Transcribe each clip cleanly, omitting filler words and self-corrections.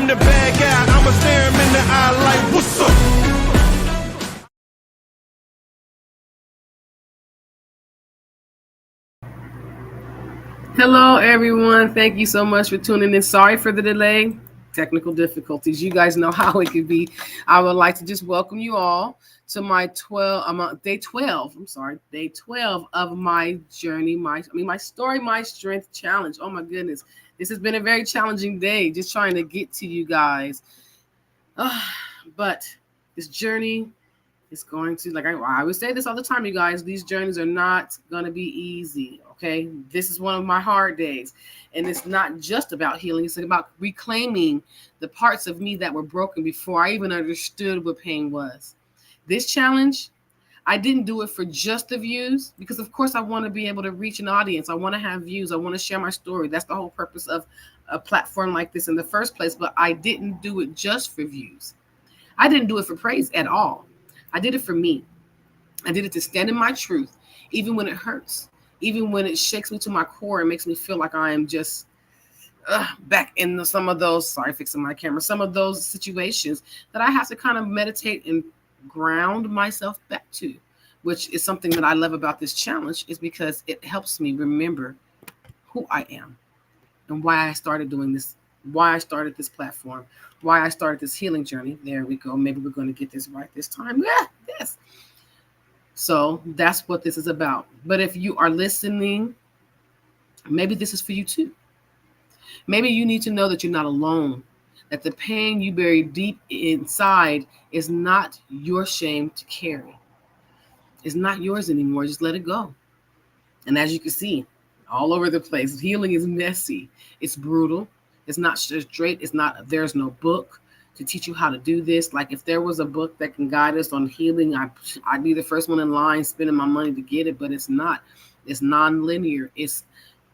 I'm the bad guy. I'ma stare him in the eye like, what's up? Hello, everyone. Thank you so much for tuning in. Sorry for the delay. Technical difficulties. You guys know how it could be. I would like to just welcome you all to my day 12. I'm sorry, day 12 of my journey, my story, my strength challenge. Oh my goodness. This has been a very challenging day, just trying to get to you guys. But this journey is going to, like I always say this all the time, you guys, these journeys are not going to be easy. Okay. This is one of my hard days. And it's not just about healing. It's about reclaiming the parts of me that were broken before I even understood what pain was. This challenge, I didn't do it for just the views, because of course I want to be able to reach an audience. I want to have views. I want to share my story. That's the whole purpose of a platform like this in the first place. But I didn't do it just for views. I didn't do it for praise at all. I did it for me. I did it to stand in my truth, even when it hurts, even when it shakes me to my core and makes me feel like I am just back in some of those, sorry, fixing my camera, some of those situations that I have to kind of meditate and ground myself back to, which is something that I love about this challenge, is because it helps me remember who I am and why I started doing this, why I started this platform, why I started this healing journey. There we go. Maybe we're going to get this right this time. Yeah, yes. So that's what this is about. But if you are listening, maybe this is for you too. Maybe you need to know that you're not alone, that the pain you bury deep inside is not your shame to carry. It's not yours anymore. Just let it go. And as you can see, all over the place, healing is messy. It's brutal. It's not straight. It's not, there's no book to teach you how to do this. Like if there was a book that can guide us on healing, I'd be the first one in line spending my money to get it, but it's not. It's non-linear. It's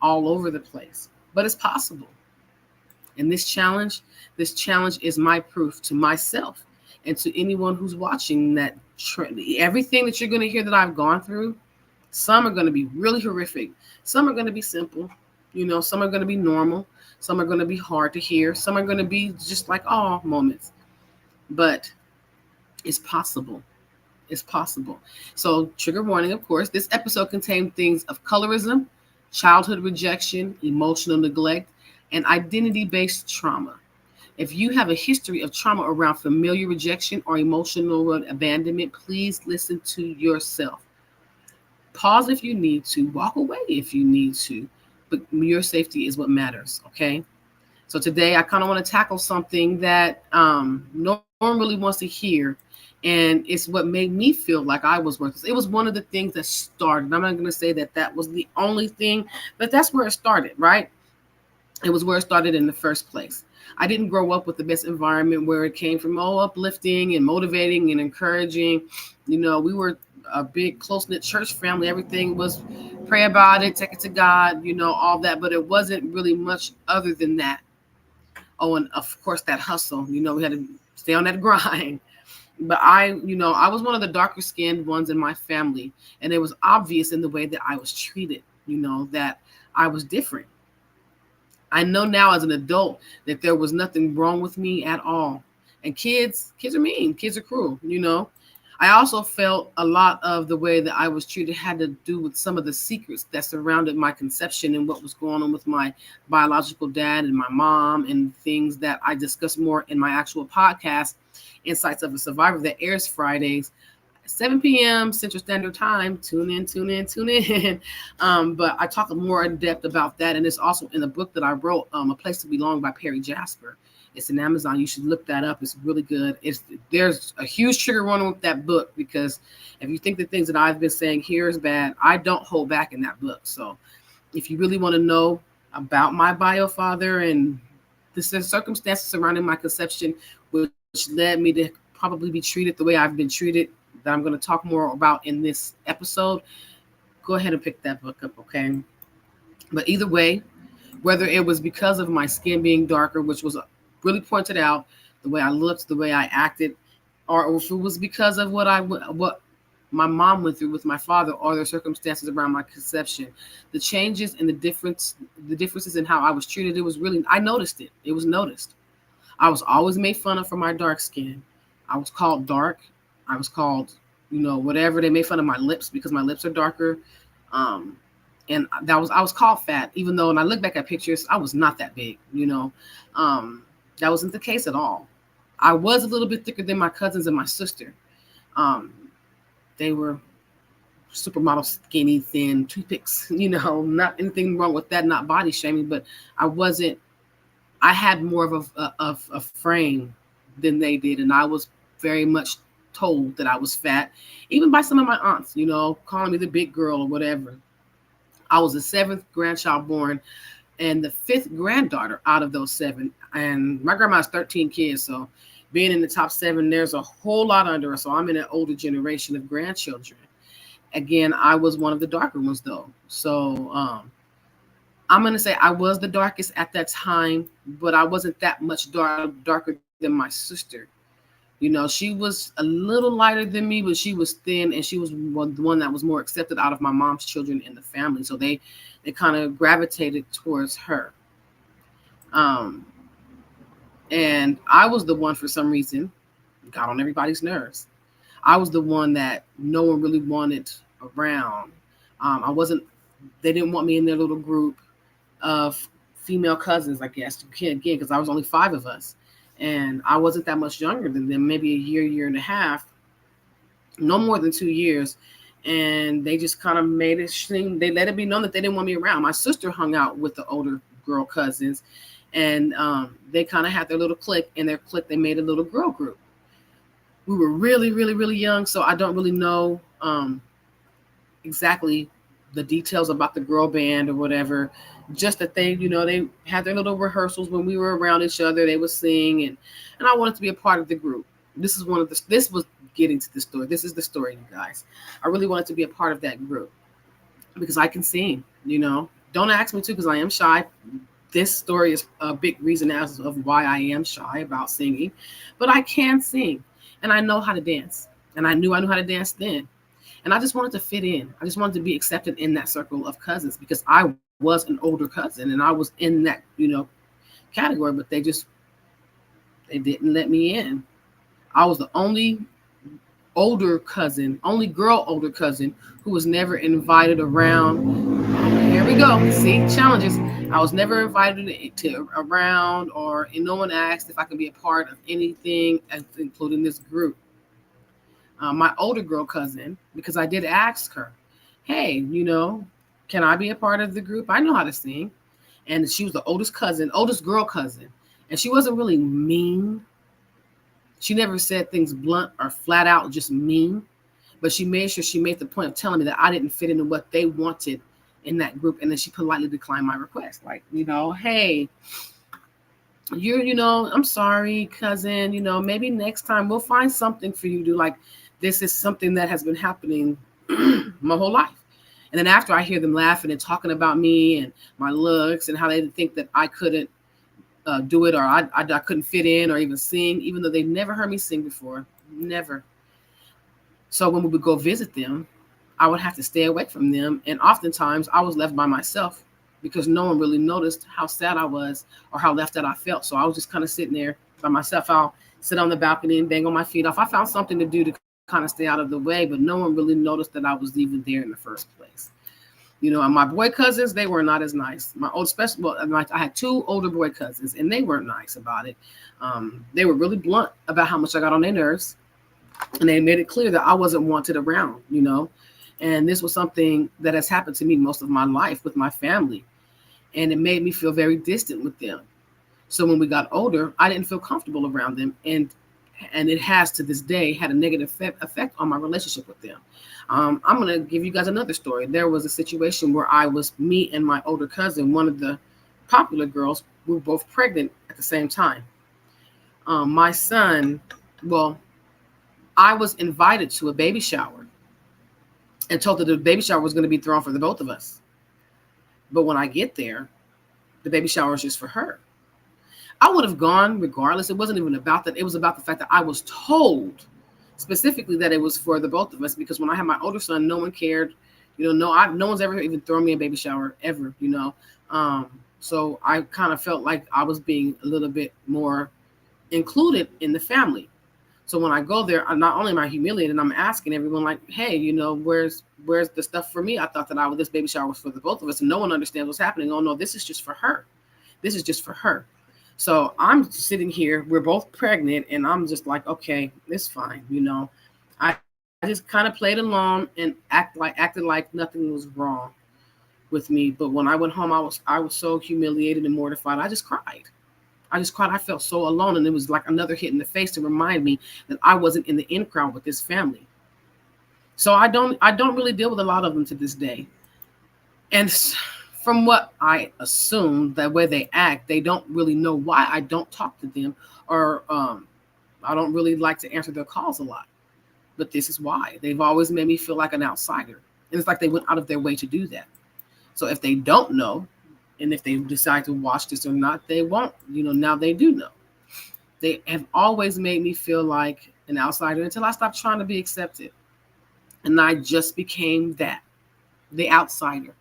all over the place, but it's possible. And this challenge is my proof to myself and to anyone who's watching that everything that you're going to hear that I've gone through, some are going to be really horrific. Some are going to be simple. Some are going to be normal. Some are going to be hard to hear. Some are going to be just like all moments. But it's possible. It's possible. So trigger warning, of course, this episode contains things of colorism, childhood rejection, emotional neglect, and identity-based trauma. If you have a history of trauma around familiar rejection or emotional abandonment, please listen to yourself. Pause if you need to, walk away if you need to, but your safety is what matters, okay? So today I kind of want to tackle something that no one really wants to hear, and it's what made me feel like I was worthless. It was one of the things that started. I'm not going to say that was the only thing, but that's where it started, right? It was where it started in the first place. I didn't grow up with the best environment where it came from, uplifting and motivating and encouraging. We were a big close-knit church family. Everything was pray about it, take it to God, all that, but it wasn't really much other than that. Oh, and of course that hustle, we had to stay on that grind. But I was one of the darker skinned ones in my family, and it was obvious in the way that I was treated, that I was different. I know now as an adult that there was nothing wrong with me at all. And kids are mean. Kids are cruel, I also felt a lot of the way that I was treated had to do with some of the secrets that surrounded my conception and what was going on with my biological dad and my mom, and things that I discuss more in my actual podcast, Insights of a Survivor, that airs Fridays, 7 p.m. Central Standard Time. Tune in. But I talk more in depth about that. And it's also in the book that I wrote, A Place to Belong by Perry Jasper. It's in Amazon. You should look that up. It's really good. There's a huge trigger warning with that book, because if you think the things that I've been saying here is bad, I don't hold back in that book. So if you really want to know about my bio father and the circumstances surrounding my conception, which led me to probably be treated the way I've been treated, that I'm going to talk more about in this episode, go ahead and pick that book up, okay? But either way, whether it was because of my skin being darker, which was really pointed out, the way I looked, the way I acted, or if it was because of what my mom went through with my father, or the circumstances around my conception, the changes and the differences in how I was treated, I noticed it. It was noticed. I was always made fun of for my dark skin. I was called dark. I was called, whatever. They made fun of my lips because my lips are darker. Um, and I was called fat, even though when I look back at pictures, I was not that big. That wasn't the case at all. I was a little bit thicker than my cousins and my sister. Um, they were supermodel, skinny, thin, toothpicks. Not anything wrong with that, not body shaming, but I wasn't. I had more of a frame than they did, and I was very much told that I was fat, even by some of my aunts. Calling me the big girl or whatever. I was the seventh grandchild born and the fifth granddaughter out of those seven. And my grandma has 13 kids, so being in the top seven, there's a whole lot under us. So I'm in an older generation of grandchildren. Again, I was one of the darker ones, though. So I'm going to say I was the darkest at that time, but I wasn't that much darker than my sister. She was a little lighter than me, but she was thin, and she was the one that was more accepted out of my mom's children in the family. So they kind of gravitated towards her. And I was the one, for some reason, got on everybody's nerves. I was the one that no one really wanted around. They didn't want me in their little group of female cousins, I guess, again, because I was only 5 of us. And I wasn't that much younger than them, maybe a year and a half, no more than 2 years. And they just kind of made it seem, they let it be known that they didn't want me around. My sister hung out with the older girl cousins, and they kind of had their little clique. In their clique, they made a little girl group. We were really, really, really young, so I don't really know exactly the details about the girl band or whatever. Just that they had their little rehearsals when we were around each other. They would sing, and I wanted to be a part of the group. This was getting to the story. This is the story, you guys. I really wanted to be a part of that group because I can sing. Don't ask me to, because I am shy. This story is a big reason as of why I am shy about singing, but I can sing, and I know how to dance, and I knew how to dance then. And I just wanted to fit in. I just wanted to be accepted in that circle of cousins because I was an older cousin and I was in that, category, but they didn't let me in. I was the only older cousin who was never invited around. Here we go. See, challenges. I was never invited to around, or no one asked if I could be a part of anything, including this group. My older girl cousin, because I did ask her, hey, can I be a part of the group? I know how to sing. And she was the oldest girl cousin. And she wasn't really mean. She never said things blunt or flat out, just mean. But she made sure she made the point of telling me that I didn't fit into what they wanted in that group. And then she politely declined my request. Like, hey, I'm sorry, cousin, maybe next time we'll find something for you to do. Like, this is something that has been happening my whole life. And then after I hear them laughing and talking about me and my looks and how they think that I couldn't do it, or I couldn't fit in or even sing, even though they never heard me sing before, never. So when we would go visit them, I would have to stay away from them. And oftentimes I was left by myself because no one really noticed how sad I was or how left out I felt. So I was just kind of sitting there by myself. I'll sit on the balcony and dangle my feet off. I found something to do to kind of stay out of the way, but no one really noticed that I was even there in the first place. And my boy cousins, they were not as nice. I had 2 older boy cousins, and they weren't nice about it. They were really blunt about how much I got on their nerves, and they made it clear that I wasn't wanted around, and this was something that has happened to me most of my life with my family, and it made me feel very distant with them. So when we got older, I didn't feel comfortable around them, and it has to this day had a negative effect on my relationship with them. I'm going to give you guys another story. There was a situation where me and my older cousin, one of the popular girls, we were both pregnant at the same time. My son, I was invited to a baby shower and told that the baby shower was going to be thrown for the both of us. But when I get there, the baby shower is just for her. I would have gone regardless. It wasn't even about that. It was about the fact that I was told specifically that it was for the both of us, because when I had my older son, no one cared. No one's ever even thrown me a baby shower ever, So I kind of felt like I was being a little bit more included in the family. So when I go there, I'm not only am I humiliated, I'm asking everyone like, hey, where's the stuff for me? I thought that this baby shower was for the both of us, and no one understands what's happening. Oh no, this is just for her. This is just for her. So I'm sitting here, we're both pregnant, and I'm just like, okay, it's fine. I just kind of played along and acted like nothing was wrong with me. But when I went home, I was so humiliated and mortified. I just cried. I just cried. I felt so alone, and it was like another hit in the face to remind me that I wasn't in the in crowd with this family. So I don't really deal with a lot of them to this day. And from what I assume, the way they act, they don't really know why I don't talk to them, or I don't really like to answer their calls a lot. But this is why they've always made me feel like an outsider, and it's like they went out of their way to do that. So if they don't know, and if they decide to watch this or not, they won't. Now they do know. They have always made me feel like an outsider until I stopped trying to be accepted. And I just became that, the outsider.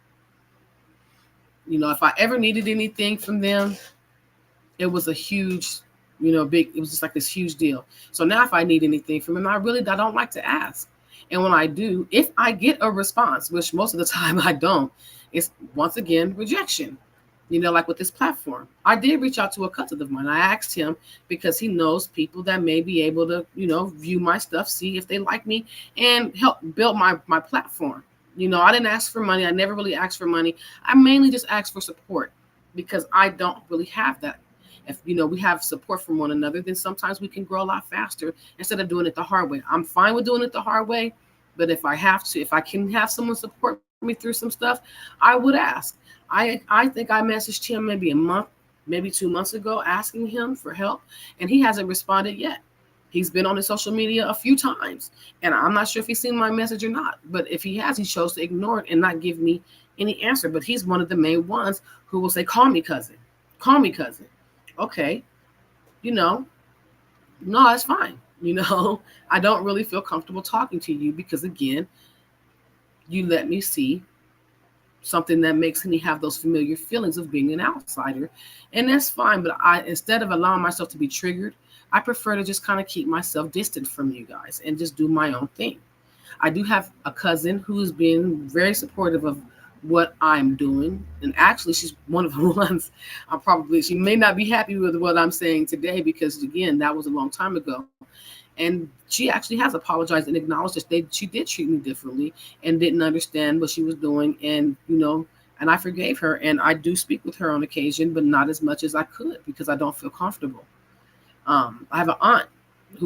If I ever needed anything from them, it was a huge, it was just like this huge deal. So now if I need anything from them, I don't like to ask. And when I do, if I get a response, which most of the time I don't, it's once again rejection. Like with this platform. I did reach out to a cousin of mine. I asked him because he knows people that may be able to, view my stuff, see if they like me, and help build my platform. I didn't ask for money. I never really asked for money. I mainly just asked for support because I don't really have that. If we have support from one another, then sometimes we can grow a lot faster instead of doing it the hard way. I'm fine with doing it the hard way, but if I can have someone support me through some stuff, I would ask. I think I messaged him maybe a month, maybe 2 months ago, asking him for help, and he hasn't responded yet. He's been on his social media a few times, and I'm not sure if he's seen my message or not. But if he has, he chose to ignore it and not give me any answer. But he's one of the main ones who will say, "Call me, cousin. Call me, cousin." Okay, you know, no, it's fine. I don't really feel comfortable talking to you because again, you let me see something that makes me have those familiar feelings of being an outsider, and that's fine. But I, instead of allowing myself to be triggered, I prefer to just kind of keep myself distant from you guys and just do my own thing. I do have a cousin who's been very supportive of what I'm doing, and actually she's one of the ones she may not be happy with what I'm saying today because again that was a long time ago, and she actually has apologized and acknowledged that she did treat me differently and didn't understand what she was doing, and I forgave her, and I do speak with her on occasion, but not as much as I could because I don't feel comfortable. I have an aunt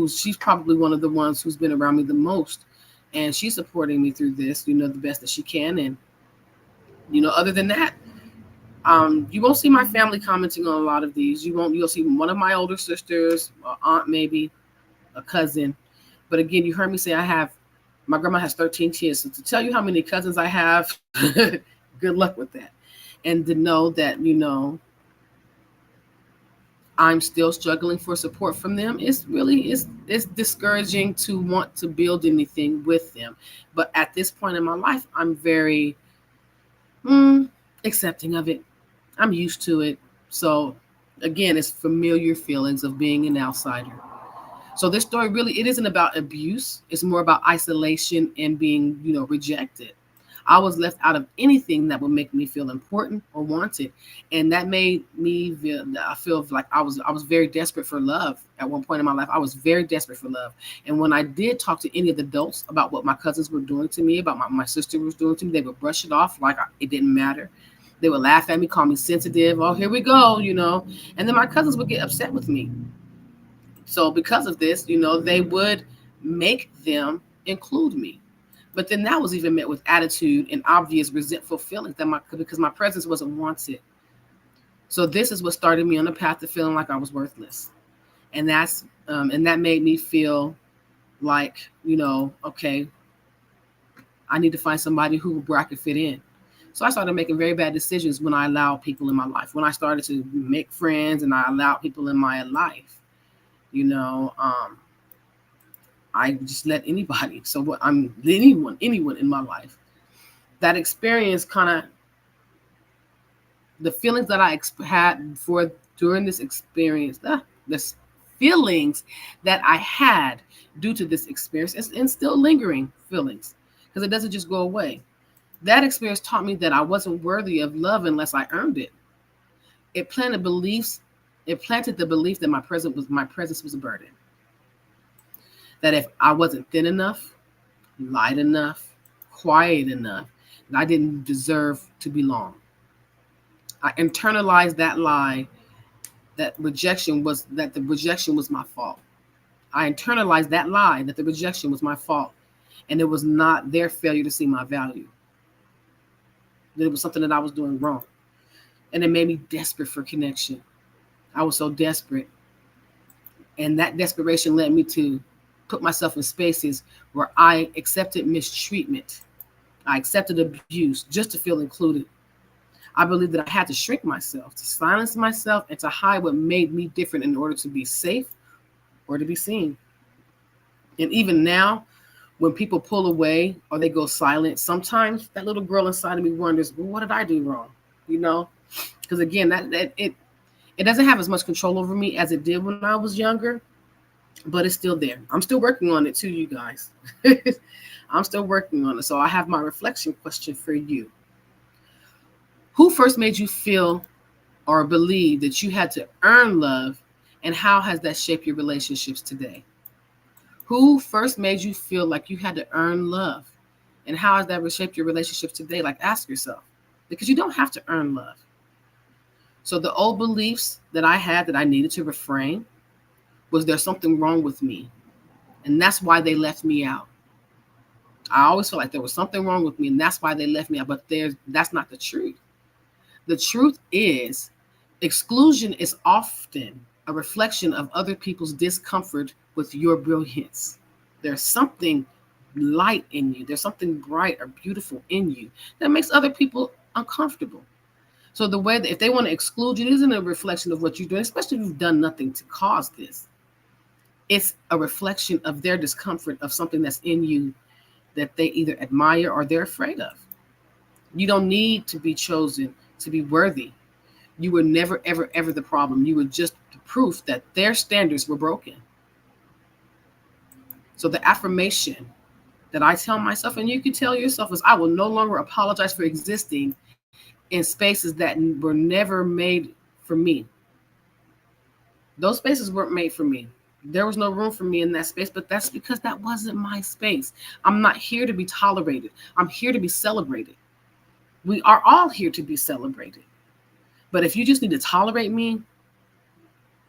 she's probably one of the ones who's been around me the most, and she's supporting me through this, the best that she can. And other than that, you won't see my family commenting on a lot of these. You'll see one of my older sisters, or aunt maybe, a cousin. But again, you heard me say my grandma has 13 kids. So to tell you how many cousins I have, good luck with that. And to know that, I'm still struggling for support from them. It's discouraging to want to build anything with them. But at this point in my life, I'm very accepting of it. I'm used to it. So again, it's familiar feelings of being an outsider. So this story really it isn't about abuse. It's more about isolation and being, rejected. I was left out of anything that would make me feel important or wanted, and that made me I feel like I was very desperate for love at one point in my life. I was very desperate for love, and when I did talk to any of the adults about what my cousins were doing to me, about my sister was doing to me, they would brush it off like it didn't matter. They would laugh at me, call me sensitive. Oh, here we go, and then my cousins would get upset with me. So because of this, they would make them include me. But then that was even met with attitude and obvious resentful feelings because my presence wasn't wanted. So this is what started me on the path to feeling like I was worthless, and that made me feel like okay, I need to find somebody where I could fit in. So I started making very bad decisions when I allowed people in my life. When I started to make friends and I allowed people in my life, you know, I just let anybody. So what anyone in my life. That experience kind of the feelings that I had for during this experience, this feelings that I had due to this experience, and still lingering feelings, because it doesn't just go away. That experience taught me that I wasn't worthy of love unless I earned it. It planted beliefs. It planted the belief that my presence was a burden. That if I wasn't thin enough, light enough, quiet enough, that I didn't deserve to belong. I internalized that lie that the rejection was my fault. I internalized that lie that the rejection was my fault, and it was not their failure to see my value. That it was something that I was doing wrong, and it made me desperate for connection. I was so desperate, and that desperation led me to put myself in spaces where I accepted mistreatment. I accepted abuse just to feel included. I believed that I had to shrink myself, to silence myself, and to hide what made me different in order to be safe or to be seen. And even now, when people pull away or they go silent, sometimes that little girl inside of me wonders, well, what did I do wrong? You know? Because again, it doesn't have as much control over me as it did when I was younger, but it's still there. I'm still working on it too, you guys. I'm still working on it. So I have my reflection question for you. Who first made you feel or believe that you had to earn love, and how has that shaped your relationships today? Who first made you feel like you had to earn love, and how has that reshaped your relationships today? Like, ask yourself, because you don't have to earn love. So the old beliefs that I had that I needed to reframe was there something wrong with me, and that's why they left me out. I always felt like there was something wrong with me, and that's why they left me out. But that's not the truth. The truth is, exclusion is often a reflection of other people's discomfort with your brilliance. There's something light in you. There's something bright or beautiful in you that makes other people uncomfortable. So the way that if they want to exclude you, it isn't a reflection of what you're doing, especially if you've done nothing to cause this. It's a reflection of their discomfort of something that's in you that they either admire or they're afraid of. You don't need to be chosen to be worthy. You were never, ever, ever the problem. You were just the proof that their standards were broken. So the affirmation that I tell myself, and you can tell yourself, is I will no longer apologize for existing in spaces that were never made for me. Those spaces weren't made for me. There was no room for me in that space, but that's because that wasn't my space. I'm not here to be tolerated. I'm here to be celebrated. We are all here to be celebrated. But if you just need to tolerate me,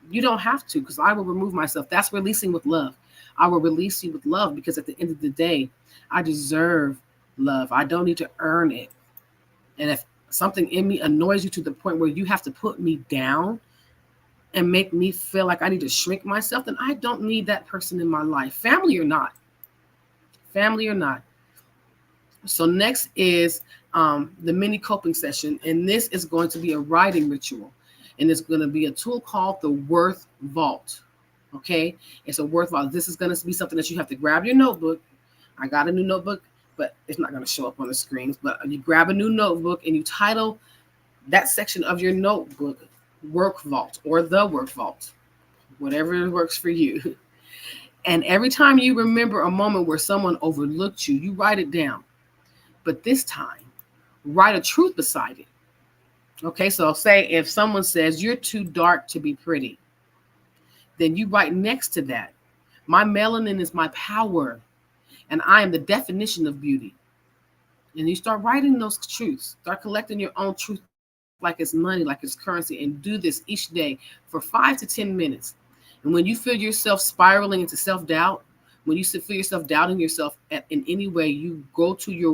you don't have to, because I will remove myself. That's releasing with love. I will release you with love, because at the end of the day, I deserve love. I don't need to earn it. And if something in me annoys you to the point where you have to put me down and make me feel like I need to shrink myself, then I don't need that person in my life, family or not. Family or not. So next is the mini coping session, and this is going to be a writing ritual, and it's going to be a tool called the Worth Vault. Okay, it's a Worth Vault. This is going to be something that you have to grab your notebook. I got a new notebook, but it's not going to show up on the screens. But you grab a new notebook and you title that section of your notebook Work Vault or the Work Vault, whatever works for you. And every time you remember a moment where someone overlooked you, you write it down. But this time, write a truth beside it. Okay, so say if someone says you're too dark to be pretty, then you write next to that, my melanin is my power, and I am the definition of beauty. And you start writing those truths, start collecting your own truth like it's money, like it's currency, and do this each day for 5 to 10 minutes. And when you feel yourself spiraling into self-doubt, when you feel yourself doubting yourself in any way, you go to your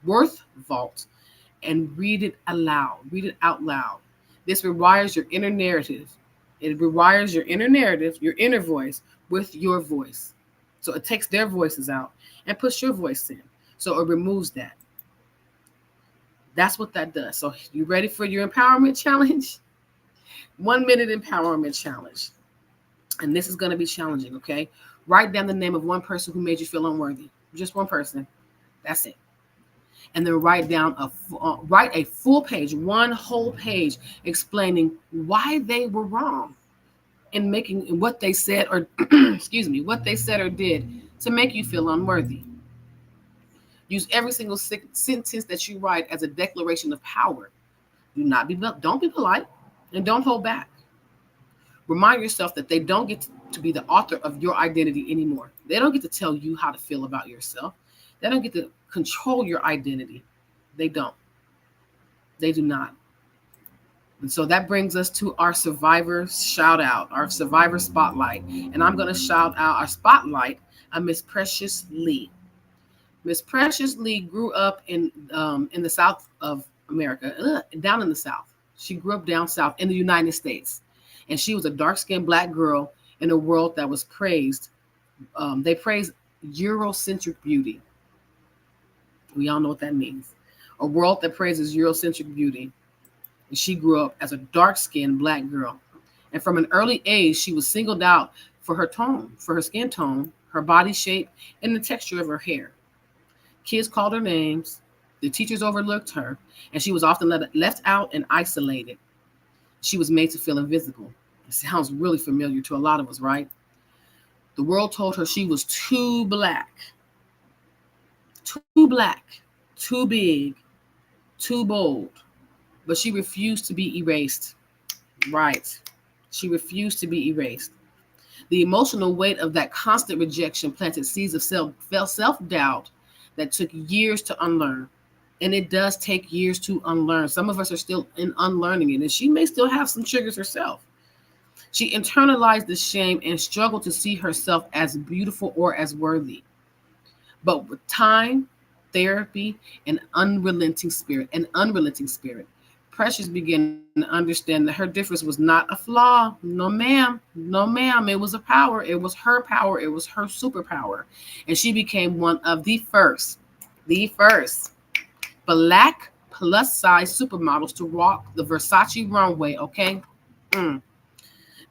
worth vault and read it aloud. Read it out loud. This rewires your inner narrative. It rewires your inner narrative, your inner voice, with your voice. So it takes their voices out and puts your voice in. So it removes that. That's what that does. So you ready for your empowerment challenge? 1 minute empowerment challenge. And this is going to be challenging, okay? Write down the name of one person who made you feel unworthy. Just one person. That's it. And then write a full page, one whole page, explaining why they were wrong in making what they said or excuse me, what they said or did to make you feel unworthy. Use every single sentence that you write as a declaration of power. Don't be polite, and don't hold back. Remind yourself that they don't get to be the author of your identity anymore. They don't get to tell you how to feel about yourself. They don't get to control your identity. They don't. They do not. And so that brings us to our survivor shout out, our survivor spotlight. And I'm going to shout out our spotlight on Miss Precious Lee. Miss Precious Lee grew up in the South of America, down in the South. She grew up down South in the United States. And she was a dark-skinned Black girl in a world that was praised. They praised Eurocentric beauty. We all know what that means. A world that praises Eurocentric beauty. And she grew up as a dark-skinned Black girl. And from an early age, she was singled out for her tone, for her skin tone, her body shape, and the texture of her hair. Kids called her names. The teachers overlooked her, and she was often left out and isolated. She was made to feel invisible. It sounds really familiar to a lot of us, right? The world told her she was too black, too big, too bold, but she refused to be erased. Right. She refused to be erased. The emotional weight of that constant rejection planted seeds of self-doubt that took years to unlearn. And it does take years to unlearn. Some of us are still in unlearning it, and she may still have some triggers herself. She internalized the shame and struggled to see herself as beautiful or as worthy. But with time, therapy, and unrelenting spirit, Precious began to understand that her difference was not a flaw. No, ma'am. No, ma'am. It was a power. It was her power. It was her superpower. And she became one of the first Black plus-size supermodels to walk the Versace runway, okay?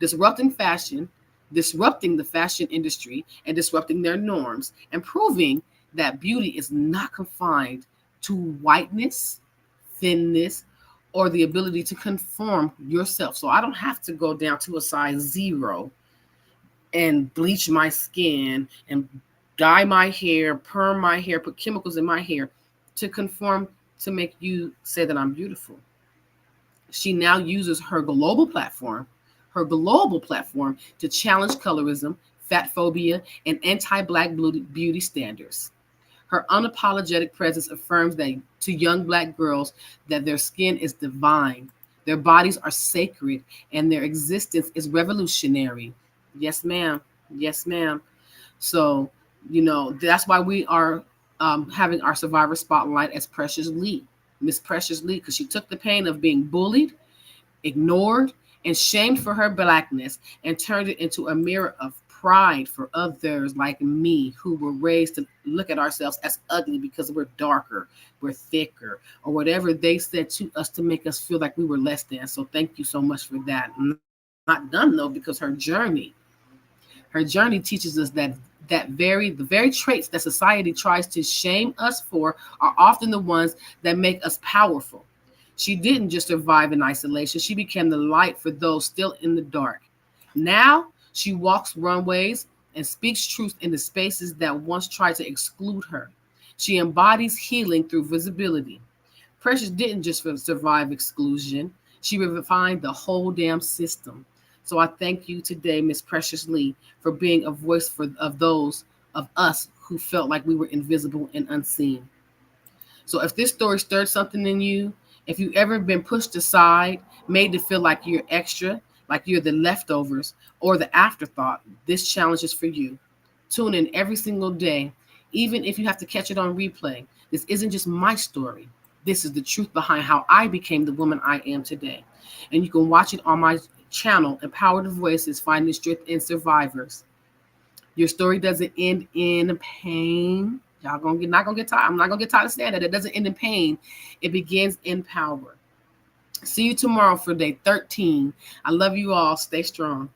Disrupting the fashion industry, and disrupting their norms, and proving that beauty is not confined to whiteness, thinness, or the ability to conform yourself. So I don't have to go down to a size 0 and bleach my skin and dye my hair, perm my hair, put chemicals in my hair to conform to make you say that I'm beautiful. She now uses her global platform to challenge colorism, fat phobia, and anti-Black beauty standards. Her unapologetic presence affirms that to young Black girls that their skin is divine, their bodies are sacred, and their existence is revolutionary. Yes, ma'am. Yes, ma'am. So, that's why we are having our survivor spotlight as Precious Lee, Miss Precious Lee, because she took the pain of being bullied, ignored, and shamed for her Blackness and turned it into a mirror of pride for others like me who were raised to look at ourselves as ugly because we're darker, we're thicker, or whatever they said to us to make us feel like we were less than. So thank you so much for that. I'm not done though, because her journey teaches us that the very traits that society tries to shame us for are often the ones that make us powerful. She didn't just survive in isolation. She became the light for those still in the dark. Now she walks runways and speaks truth into spaces that once tried to exclude her. She embodies healing through visibility. Precious didn't just survive exclusion. She refined the whole damn system. So I thank you today, Miss Precious Lee, for being a voice of those of us who felt like we were invisible and unseen. So if this story stirred something in you, if you've ever been pushed aside, made to feel like you're extra, like you're the leftovers or the afterthought, this challenge is for you. Tune in every single day, even if you have to catch it on replay. This isn't just my story. This is the truth behind how I became the woman I am today. And you can watch it on my channel, Empowered Voices, Finding Strength in Survivors. Your story doesn't end in pain. Y'all not gonna get tired. I'm not gonna get tired of saying that. It doesn't end in pain. It begins in power. See you tomorrow for day 13. I love you all. Stay strong.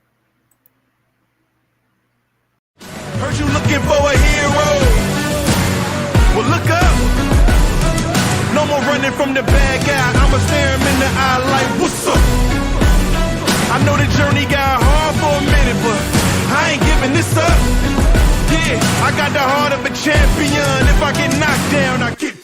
Heard you looking for a hero. Well, look up. No more running from the bad guy. I'ma stare him in the eye like, what's up? I know the journey got hard for me. I got the heart of a champion. If I get knocked down, I get